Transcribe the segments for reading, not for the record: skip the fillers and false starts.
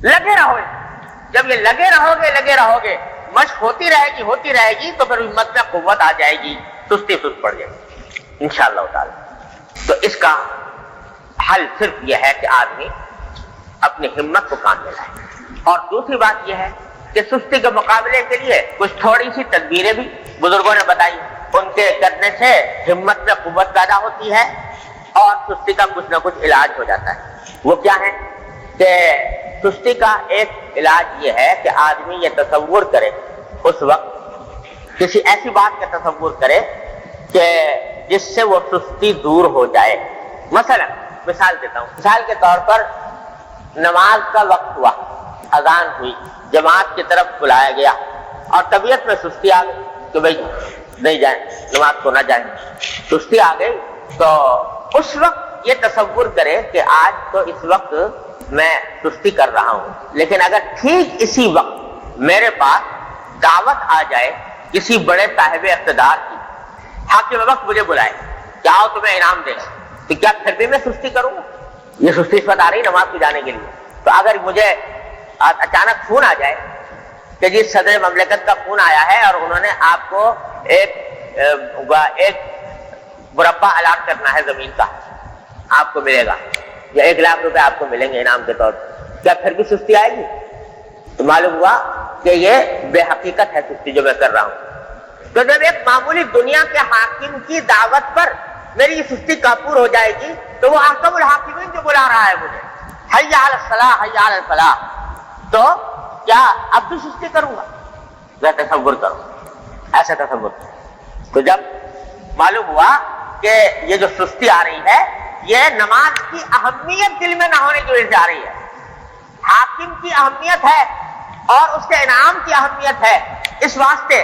لگے رہو. جب یہ لگے رہو گے مشق ہوتی رہے گی تو پھر ہمت میں قوت آ جائے گی, سستی سست پڑ جائے گی انشاءاللہ تعالی. تو اس کا حل صرف یہ ہے کہ آدمی اپنی ہمت کو کام میں لائے. اور دوسری بات یہ ہے کہ سستی کے مقابلے کے لیے کچھ تھوڑی سی تدبیریں بھی بزرگوں نے بتائی, ان کے کرنے سے ہمت میں قوت پیدا ہوتی ہے اور سستی کا کچھ نہ کچھ علاج ہو جاتا ہے. وہ کیا ہے کہ سستی کا ایک علاج یہ ہے کہ آدمی یہ تصور کرے, اس وقت کسی ایسی بات کا تصور کرے کہ جس سے وہ سستی دور ہو جائے. مثلا مثال دیتا ہوں, مثال کے طور پر نماز کا وقت ہوا, اذان ہوئی, جماعت کی طرف بلایا گیا اور طبیعت میں سستی آ گئی کہ بھائی نہیں جائیں, نماز کو نہ جائیں, سستی آ گئی. تو اس وقت یہ تصور کرے کہ آج تو اس وقت میں سستی کر رہا ہوں, لیکن اگر ٹھیک اسی وقت میرے پاس دعوت آ جائے کسی بڑے صاحب اقتدار کی, حاکم وقت مجھے بلائے کہ آؤ تمہیں انعام دے, تو کیا پھر بھی میں سستی کروں گا؟ یہ سستی اس وقت آ رہی نماز کو جانے کے لیے. تو اگر مجھے اچانک فون آ جائے کہ جی صدر مملکت کا فون آیا ہے اور انہوں نے آپ کو ایک مربع الاٹ کرنا ہے زمین کا, آپ کو ملے گا, یا 1 لاکھ روپے آپ کو ملیں گے انعام کے طور پر, کیا پھر بھی سستی آئے گی؟ تو معلوم ہوا کہ یہ بے حقیقت ہے سستی جو میں کر رہا ہوں. تو جب ایک معمولی دنیا کے حاکم کی دعوت پر میری یہ سستی کافور ہو جائے گی تو وہ احکم الحاکمین جو بلا رہا ہے مجھے, حی علی الصلاح حی علی الفلاح, تو کیا اب بھی سستی کروں گا؟ میں تصور کروں, ایسا تصور. تو جب معلوم ہوا کہ یہ جو سستی آ رہی ہے یہ نماز کی اہمیت دل میں نہ ہونے کی وجہ سے آ رہی ہے, حاکم کی اہمیت ہے اور اس کے انعام کی اہمیت ہے, اس واسطے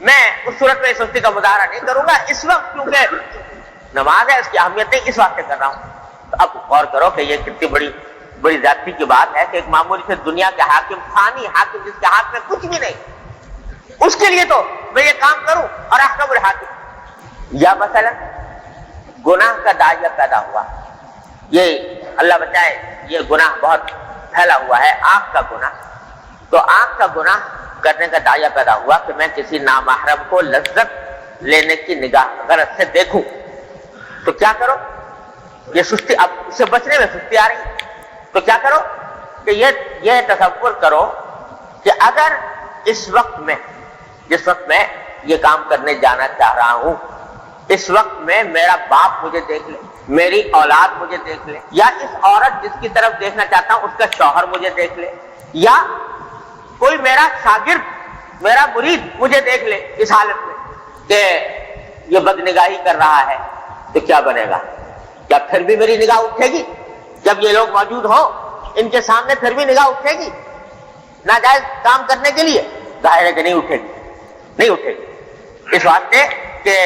میں اس صورت میں سستی کا مظاہرہ نہیں کروں گا اس وقت, کیونکہ نماز ہے اس کی اہمیت نہیں, اس واسطے کر رہا ہوں. تو اب غور کرو کہ یہ کتنی بڑی زیادتی کی بات ہے کہ ایک معمولی سے دنیا کے حاکم, فانی حاکم جس کے ہاتھ میں کچھ بھی نہیں, اس کے لیے تو میں یہ کام کروں اور احکم الحاکم. یا مثلا گناہ کا داعیہ پیدا ہوا, یہ اللہ بچائے یہ گناہ بہت پھیلا ہوا ہے, آنکھ کا گناہ. تو آنکھ کا گناہ کرنے کا داعیہ پیدا ہوا کہ میں کسی نامحرم کو لذت لینے کی نگاہ غرض سے دیکھوں, تو کیا کرو؟ یہ سستی, اب اس سے بچنے میں سستی آ رہی ہے, تو کیا کرو کہ یہ تصور کرو کہ اگر اس وقت میں, جس وقت میں یہ کام کرنے جانا چاہ رہا ہوں, اس وقت میں میرا باپ مجھے دیکھ لے, میری اولاد مجھے دیکھ لے, یا اس عورت جس کی طرف دیکھنا چاہتا ہوں اس کا شوہر مجھے دیکھ لے, یا کوئی میرا شاگرد, میرا مرید مجھے دیکھ لے اس حالت میں کہ یہ بدنگاہی کر رہا ہے, تو کیا بنے گا؟ کیا پھر بھی میری نگاہ اٹھے گی؟ جب یہ لوگ موجود ہوں ان کے سامنے پھر بھی نگاہ اٹھے گی ناجائز کام کرنے کے لیے؟ ظاہر ہے کہ نہیں اٹھے گی. اس واسطے کہ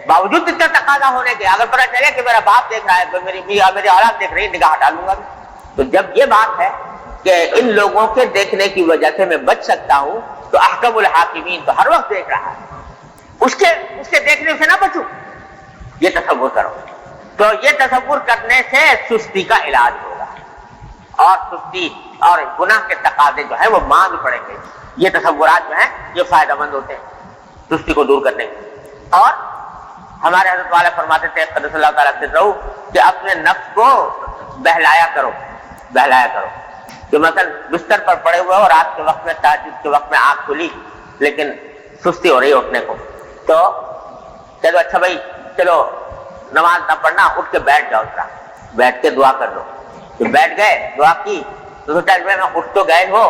باوجود اتنا تقاضا ہونے کے اگر پتہ چلے کہ میرا باپ دیکھ رہا ہے تو میری اولاد دیکھ رہی ہے, نگاہ ہٹا لوں گا. تو جب یہ بات ہے کہ ان لوگوں کے دیکھنے کی وجہ سے میں بچ سکتا ہوں, تو احکم الحاکمین تو ہر وقت دیکھ رہا ہے, اس کے دیکھنے سے نہ بچوں, یہ تصور کرو. تو یہ تصور کرنے سے سستی کا علاج ہوگا اور سستی اور گناہ کے تقاضے جو ہے وہ ماند پڑیں گے. یہ تصورات جو ہیں یہ فائدہ مند ہوتے ہیں سستی کو دور کرنے کے. اور ہمارے حضرت والے فرماتے تھے قدس اللہ تعالیٰ سے رہو کہ اپنے نفس کو بہلایا کرو کہ مثلا بستر پر پڑے ہوئے ہو, رات کے وقت میں, تہجد کے وقت میں آنکھ کھلی لیکن سستی ہو رہی ہے اٹھنے کو, تو چلو اچھا بھائی چلو نماز نہ پڑھنا, اٹھ کے بیٹھ جاؤ, بیٹھ کے دعا کر لو. تو بیٹھ گئے, دعا کی, تو سوچا میں اٹھ تو گئے ہو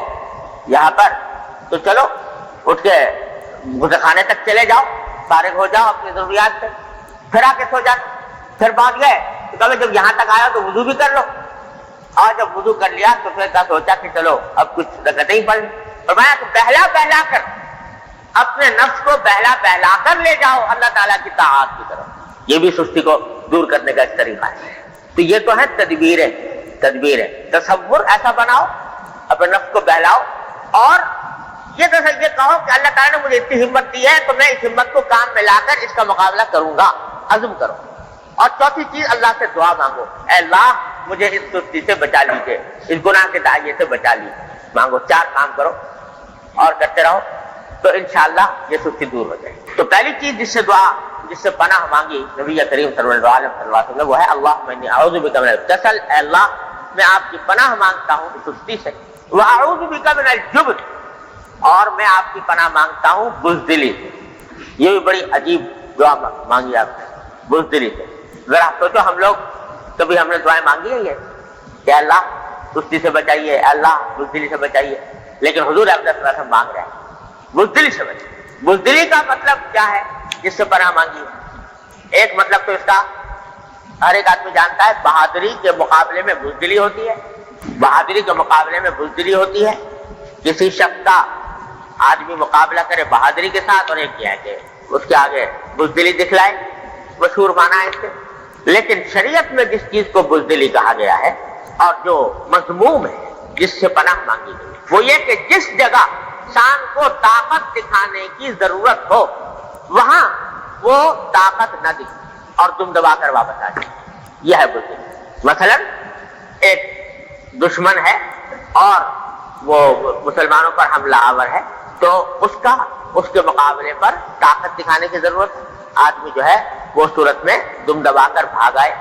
یہاں پر, تو چلو اٹھ کے غسل خانے تک چلے جاؤ, فارغ ہو جاؤ اپنی ضروریات سے, پھر آ کے سو جانا. پھر بعد گئے تو کبھی جب یہاں تک آیا تو وضو بھی کر لو, اور جب وضو کر لیا تو پھر سوچا کہ چلو اب کچھ رکعتیں ہی پڑھ لیں. فرمایا تو بہلا کر اپنے نفس کو بہلا کر لے جاؤ اللہ تعالیٰ کی طاعت کی طرف. یہ بھی سستی کو دور کرنے کا ایک طریقہ ہے. تو یہ تو ہے تدبیریں. تصور ایسا بناؤ, اپنے نفس کو بہلاؤ, اور یہ کہو کہ اللہ تعالیٰ نے مجھے اتنی ہمت دی ہے تو میں اس ہمت کو کام میں لا کر اس کا مقابلہ کروں گا, عزم کرو. اور چوتھی چیز اللہ سے دعا مانگو, اے اللہ مجھے اس سستی سے بچا لیجیے، اس گناہ کے دائرے سے بچا لیجیے۔ مانگو، 4 کام کرو اور کرتے رہو تو انشاءاللہ یہ سستی دور ہو جائے۔ تو پہلی چیز جس سے پناہ مانگی نبی کریم صلی اللہ علیہ وسلم وہ ہے اللہم انی اعوذ بک من الکسل، اے اللہ میں آپ کی پناہ مانگتا ہوں سستی سے، واعوذ بک من الجبن، اور میں آپ کی پناہ مانگتا ہوں بزدلی سے۔ یہ بھی بڑی عجیب دعا مانگی آپ نے، بزدلی سے۔ ذرا سوچو، ہم لوگ کبھی ہم نے دعائیں مانگی ہیں یہ کہ اللہ سستی سے بچائیے، اللہ بزدلی سے بچائیے، لیکن حضور اقدس صلی اللہ علیہ وسلم مانگ رہے ہیں بزدلی سے بچائیے۔ بزدلی کا مطلب کیا ہے جس سے پناہ مانگی ہے؟ ایک مطلب تو اس کا ہر ایک آدمی جانتا ہے، بہادری کے مقابلے میں بزدلی ہوتی ہے، بہادری کے مقابلے میں بزدلی ہوتی ہے۔ کسی شخص کا آدمی مقابلہ کرے بہادری کے ساتھ اور ایک یہ ہے کہ اس کے آگے بزدلی دکھلائے، مشہور مانا ہے اس سے۔ لیکن شریعت میں جس چیز کو بزدلی کہا گیا ہے اور جو مذموم ہے، جس سے پناہ مانگی گئی، وہ یہ کہ جس جگہ انسان کو طاقت دکھانے کی ضرورت ہو وہاں وہ طاقت نہ دکھے اور تم دبا کر واپس آ جائے، یہ ہے بزدلی۔ مثلا ایک دشمن ہے اور وہ مسلمانوں پر حملہ آور ہے، تو اس کے مقابلے پر طاقت دکھانے کی ضرورت ہے، آدمی جو ہے وہ صورت میں دم دبا کر بھاگ آئے،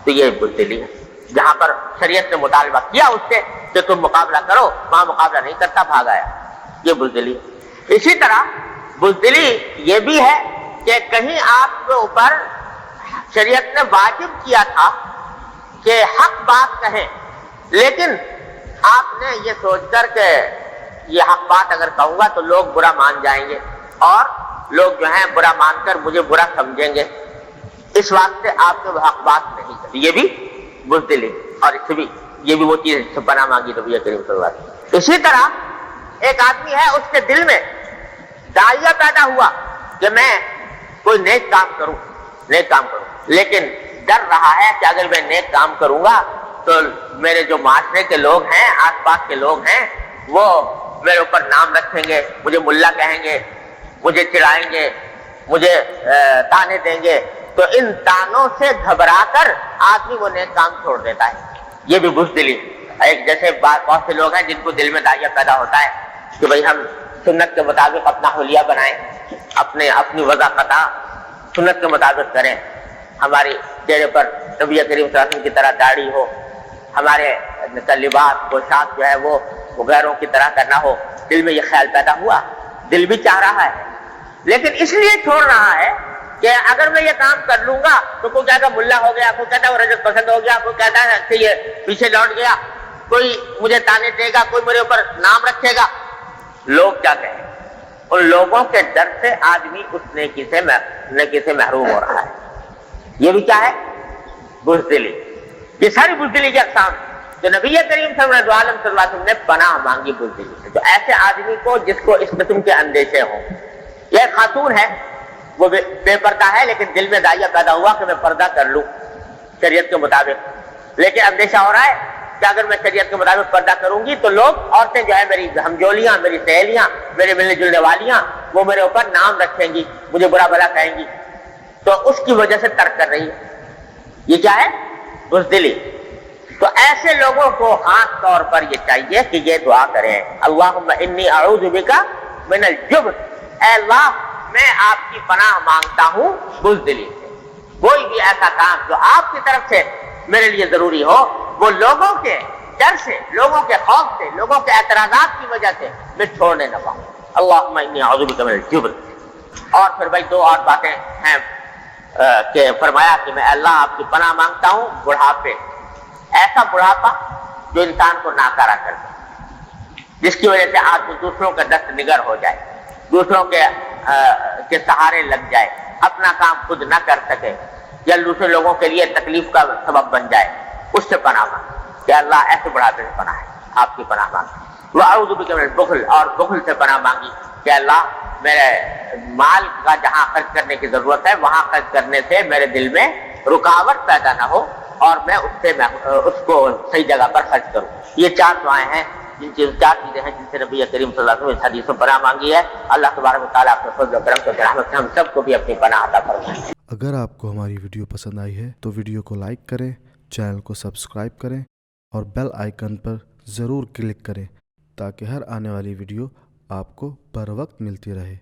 تو یہ بزدلی ہے۔ جہاں پر شریعت نے مطالبہ کیا اس سے کہ تم مقابلہ کرو، وہاں مقابلہ نہیں کرتا، بھاگ آیا، یہ بزدلی ہے۔ اسی طرح بزدلی یہ بھی ہے کہ کہیں آپ کے اوپر شریعت نے واجب کیا تھا کہ حق بات کہیں، لیکن آپ نے یہ سوچ کر کہ یہ حق بات اگر کہوں گا تو لوگ برا مان جائیں گے اور لوگ جو ہیں برا مان کر مجھے برا سمجھیں گے، اس واسطے آپ نے وہ حق بات نہیں کی، یہ بھی بزدلی۔ اور اس بھی یہ بھی وہ چیز سے پناہ مانگی نبی کریم صلی اللہ علیہ وسلم۔ اسی طرح ایک آدمی ہے، اس کے دل میں داعیہ پیدا ہوا کہ میں کوئی نیک کام کروں، لیکن ڈر رہا ہے کہ اگر میں نیک کام کروں گا تو میرے جو معاشرے کے لوگ ہیں، آس پاس کے لوگ ہیں، وہ میرے اوپر نام رکھیں گے، مجھے ملا کہیں گے، مجھے چڑھائیں گے، مجھے تانے دیں گے، تو ان تانوں سے گھبرا کر آدمی وہ نیک کام چھوڑ دیتا ہے، یہ بھی بزدلی۔ ایک جیسے بہت سے لوگ ہیں جن کو دل میں داعیہ پیدا ہوتا ہے کہ بھئی ہم سنت کے مطابق اپنا حلیہ بنائیں، اپنی وضاحت سنت کے مطابق کریں، ہماری چہرے پر نبی کریم صلی اللہ علیہ وسلم کی طرح داڑھی ہو، ہمارے لباس پوشاک جو ہے وہ غیروں کی طرح کرنا ہو۔ دل میں یہ خیال پیدا ہوا، دل بھی چاہ رہا ہے، لیکن اس لیے چھوڑ رہا ہے کہ اگر میں یہ کام کر لوں گا تو کوئی کہتا ملا ہو گیا، کوئی کہتا وہ رجت پسند ہو گیا، کوئی کہتا ہے کہ یہ پیچھے لوٹ گیا، کوئی مجھے تانے دے گا، کوئی میرے اوپر نام رکھے گا، لوگ کیا کہیں۔ ان لوگوں کے ڈر سے آدمی اس نیکی سے محروم ہو رہا ہے، یہ بھی کیا ہے؟ بزدلی۔ یہ ساری بزدلی کی اقسام جو نبی کریم صلی اللہ علیہ وسلم نے پناہ مانگی بزدلی سے۔ تو ایسے آدمی کو جس کو اس قسم کے اندیشے ہوں، یہ خاتون ہے، وہ بے پردہ ہے لیکن دل میں داعیہ پیدا ہوا کہ میں پردہ کر لوں شریعت کے مطابق، لیکن اندیشہ ہو رہا ہے کہ اگر میں شریعت کے مطابق پردہ کروں گی تو لوگ، عورتیں جو ہے میری ہمجولیاں، میری سہیلیاں، میرے ملنے جلنے والیاں، وہ میرے اوپر نام رکھیں گی، مجھے برا بھلا کہیں گی، تو اس کی وجہ سے ترک کر رہی ہے۔ یہ کیا ہے؟ بزدلی۔ تو ایسے لوگوں کو خاص طور پر یہ چاہیے کہ یہ دعا کریں، اللہم انی اعوذ بک من الجبن، اے اللہ میں آپ کی پناہ مانگتا ہوں بزدلی سے۔ کوئی بھی ایسا کام جو آپ کی طرف سے میرے لیے ضروری ہو، وہ لوگوں کے ڈر سے، لوگوں کے خوف سے، لوگوں کے اعتراضات کی وجہ سے میں چھوڑنے نہ پاؤں۔ اللہم انی اعوذ بک من الجبن۔ اور پھر بھائی 2 اور باتیں ہیں کہ فرمایا کہ میں اللہ آپ کی پناہ مانگتا ہوں بڑھاپے، ایسا بڑھاپا جو انسان کو ناکارہ کر دے، جس کی وجہ سے آدمی دوسروں کا دست نگر ہو جائے، دوسروں کے سہارے لگ جائے، اپنا کام خود نہ کر سکے یا دوسرے لوگوں کے لیے تکلیف کا سبب بن جائے، اس سے پناہ مانگ کہ اللہ ایسے بڑھاپے سے پناہ ہے، آپ کی پناہ مانگ۔ وَأَعُوذُ بِكَ مِنَ الْبُخْلِ، اور بخل سے پناہ مانگی کہ اللہ میرے مال کا جہاں خرچ کرنے کی ضرورت ہے وہاں خرچ کرنے سے میرے دل میں رکاوٹ پیدا نہ ہو اور میں اس کو صحیح جگہ پر خرچ کروں۔ یہ 4 دعائیں ہیں، 4 چیزیں ہیں جن سے نبی کریم صلی اللہ علیہ وسلم اس حدیث میں پناہ مانگی ہے۔ اللہ تبارک و تعالیٰ اپنے فضل و کرم سے رحمت سے ہم سب کو بھی اپنی پناہ عطا فرمائے۔ اگر آپ کو ہماری ویڈیو پسند آئی ہے تو ویڈیو کو لائک کریں چینل کو سبسکرائب کریں اور بیل آئیکن پر ضرور کلک کریں تاکہ ہر آنے والی ویڈیو آپ کو بر وقت ملتی رہے۔